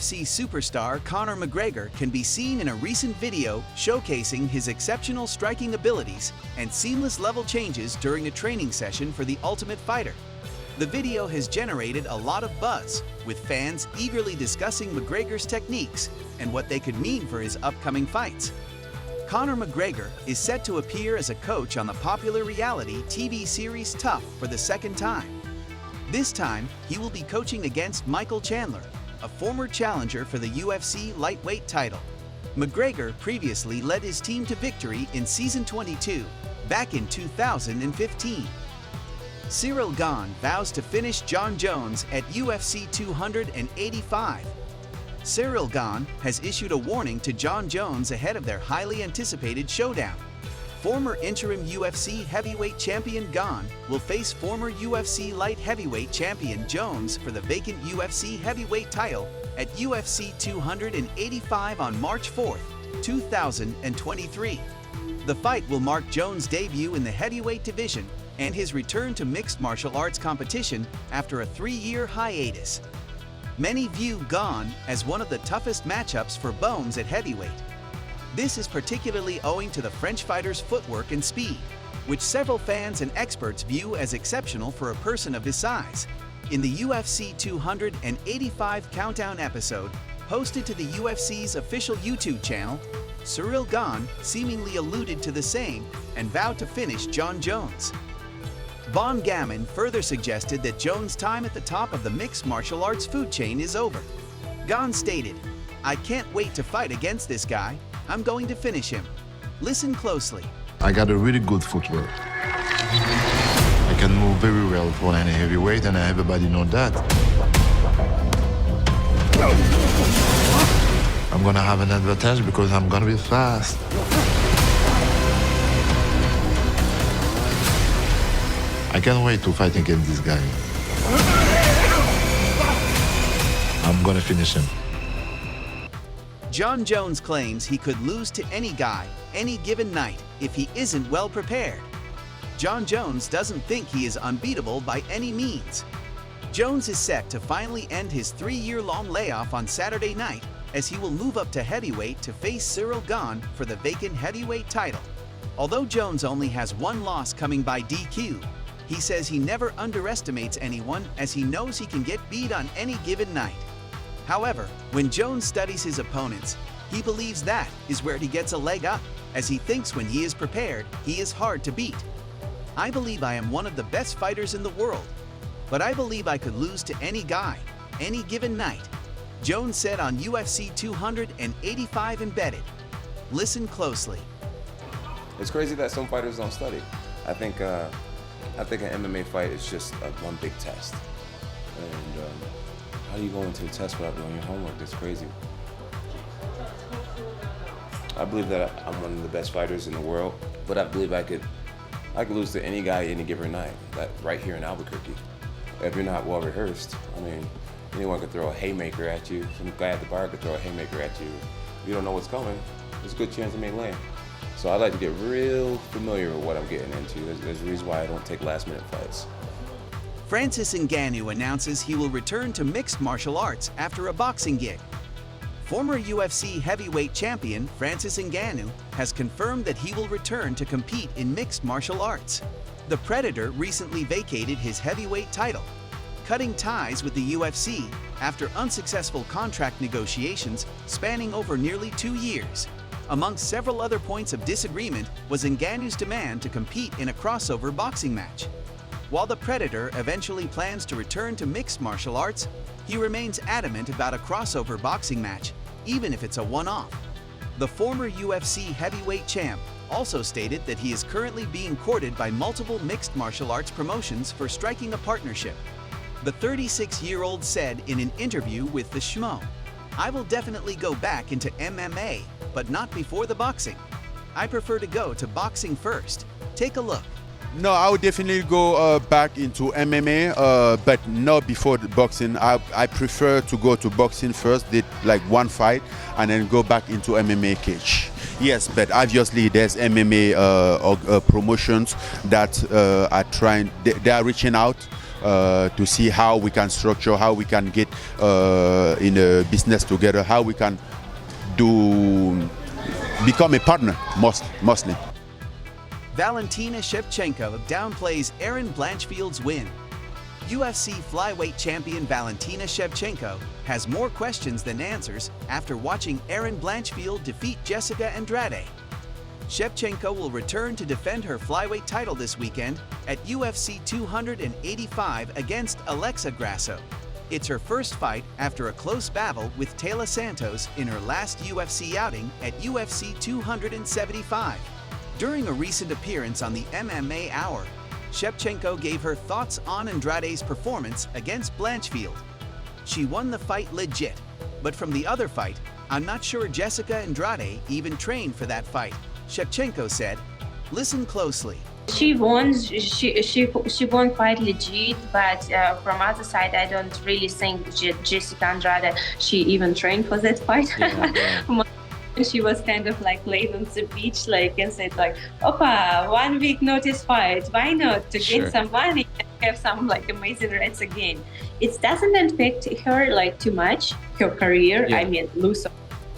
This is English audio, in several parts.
UFC superstar Conor McGregor can be seen in a recent video showcasing his exceptional striking abilities and seamless level changes during a training session for The Ultimate Fighter. The video has generated a lot of buzz, with fans eagerly discussing McGregor's techniques and what they could mean for his upcoming fights. Conor McGregor is set to appear as a coach on the popular reality TV series Tough for the second time. This time, he will be coaching against Michael Chandler, a former challenger for the UFC lightweight title. McGregor previously led his team to victory in Season 22, back in 2015. Ciryl Gane vows to finish Jon Jones at UFC 285. Ciryl Gane has issued a warning to Jon Jones ahead of their highly anticipated showdown. Former interim UFC heavyweight champion Gane will face former UFC light heavyweight champion Jones for the vacant UFC heavyweight title at UFC 285 on March 4, 2023. The fight will mark Jones' debut in the heavyweight division and his return to mixed martial arts competition after a 3-year hiatus. Many view Gane as one of the toughest matchups for Bones at heavyweight. This is particularly owing to the French fighter's footwork and speed, which several fans and experts view as exceptional for a person of his size. In the UFC 285 countdown episode, posted to the UFC's official YouTube channel, Ciryl Gane seemingly alluded to the same and vowed to finish Jon Jones. Von Gammon further suggested that Jones' time at the top of the mixed martial arts food chain is over. Gane stated, "I can't wait to fight against this guy. I'm going to finish him." Listen closely. I got a really good footwork. I can move very well for any heavyweight, and everybody knows that. I'm gonna have an advantage because I'm gonna be fast. I can't wait to fight against this guy. I'm gonna finish him. Jon Jones claims he could lose to any guy, any given night, if he isn't well prepared. Jon Jones doesn't think he is unbeatable by any means. Jones is set to finally end his 3-year-long layoff on Saturday night, as he will move up to heavyweight to face Ciryl Gane for the vacant heavyweight title. Although Jones only has one loss coming by DQ, he says he never underestimates anyone, as he knows he can get beat on any given night. However, when Jones studies his opponents, he believes that is where he gets a leg up, as he thinks when he is prepared, he is hard to beat. "I believe I am one of the best fighters in the world, but I believe I could lose to any guy, any given night," Jones said on UFC 285 Embedded. Listen closely. It's crazy that some fighters don't study. I think an MMA fight is just one big test. And how do you go into a test without doing your homework? That's crazy. I believe that I'm one of the best fighters in the world, but I believe I could lose to any guy any given night, right here in Albuquerque. If you're not well rehearsed, I mean, anyone could throw a haymaker at you. Some guy at the bar could throw a haymaker at you. If you don't know what's coming, there's a good chance it may land. So I like to get real familiar with what I'm getting into. There's a reason why I don't take last-minute fights. Francis Ngannou announces he will return to mixed martial arts after a boxing gig. Former UFC heavyweight champion Francis Ngannou has confirmed that he will return to compete in mixed martial arts. The Predator recently vacated his heavyweight title, cutting ties with the UFC after unsuccessful contract negotiations spanning over nearly 2 years. Amongst several other points of disagreement was Ngannou's demand to compete in a crossover boxing match. While the Predator eventually plans to return to mixed martial arts, he remains adamant about a crossover boxing match, even if it's a one-off. The former UFC heavyweight champ also stated that he is currently being courted by multiple mixed martial arts promotions for striking a partnership. The 36-year-old said in an interview with The Schmo, "I will definitely go back into MMA, but not before the boxing. I prefer to go to boxing first. Take a look." No, I would definitely go back into MMA, but not before the boxing. I prefer to go to boxing first, did like one fight, and then go back into MMA cage. Yes, but obviously there's MMA promotions that are trying, they are reaching out to see how we can structure, how we can get in a business together, how we can become a partner, mostly. Valentina Shevchenko downplays Erin Blanchfield's win. UFC flyweight champion Valentina Shevchenko has more questions than answers after watching Erin Blanchfield defeat Jessica Andrade. Shevchenko will return to defend her flyweight title this weekend at UFC 285 against Alexa Grasso. It's her first fight after a close battle with Taylor Santos in her last UFC outing at UFC 275. During a recent appearance on the MMA Hour, Shevchenko gave her thoughts on Andrade's performance against Blanchfield. She won the fight legit, but from the other fight, I'm not sure Jessica Andrade even trained for that fight. Shevchenko said, "Listen closely. She won. She won quite legit, but from other side, I don't really think Jessica Andrade she even trained for that fight. Yeah. She was kind of like laid on the beach, like and said like, "Opa, 1 week notice fight. Why not to get some money and have some like amazing rates again?" It doesn't affect her like too much her career. I mean, lose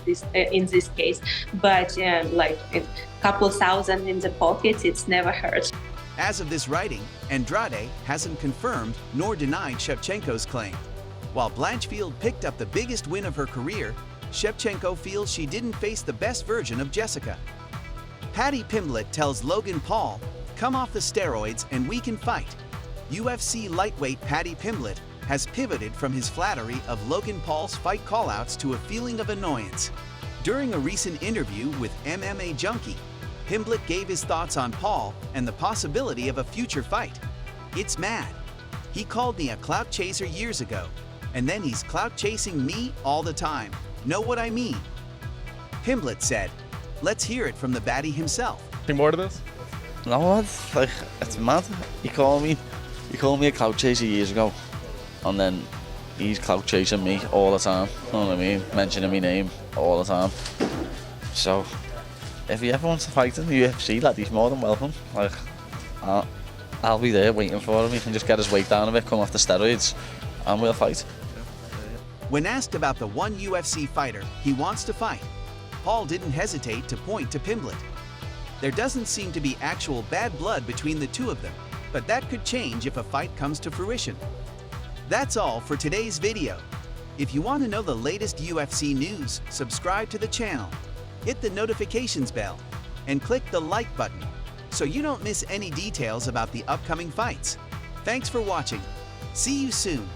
this in this case, but like a couple thousand in the pocket, it's never hurt. As of this writing, Andrade hasn't confirmed nor denied Shevchenko's claim. While Blanchfield picked up the biggest win of her career, Shevchenko feels she didn't face the best version of Jessica. Paddy Pimblett tells Logan Paul, "Come off the steroids and we can fight." UFC lightweight Paddy Pimblett has pivoted from his flattery of Logan Paul's fight callouts to a feeling of annoyance. During a recent interview with MMA Junkie, Pimblett gave his thoughts on Paul and the possibility of a future fight. "It's mad. He called me a clout chaser years ago, and then he's clout chasing me all the time. Know what I mean?" Pimblett said, "Let's hear it from the baddie himself." Anything more to this? No, it's mad. He called me a clout chaser years ago, and then he's clout chasing me all the time. You know what I mean? Mentioning my name all the time. So, if he ever wants to fight in the UFC, lad, he's more than welcome. Like, I'll be there waiting for him. He can just get his weight down a bit, come off the steroids, and we'll fight. When asked about the one UFC fighter he wants to fight, Paul didn't hesitate to point to Pimblett. There doesn't seem to be actual bad blood between the two of them, but that could change if a fight comes to fruition. That's all for today's video. If you want to know the latest UFC news, subscribe to the channel, hit the notifications bell, and click the like button so you don't miss any details about the upcoming fights. Thanks for watching. See you soon.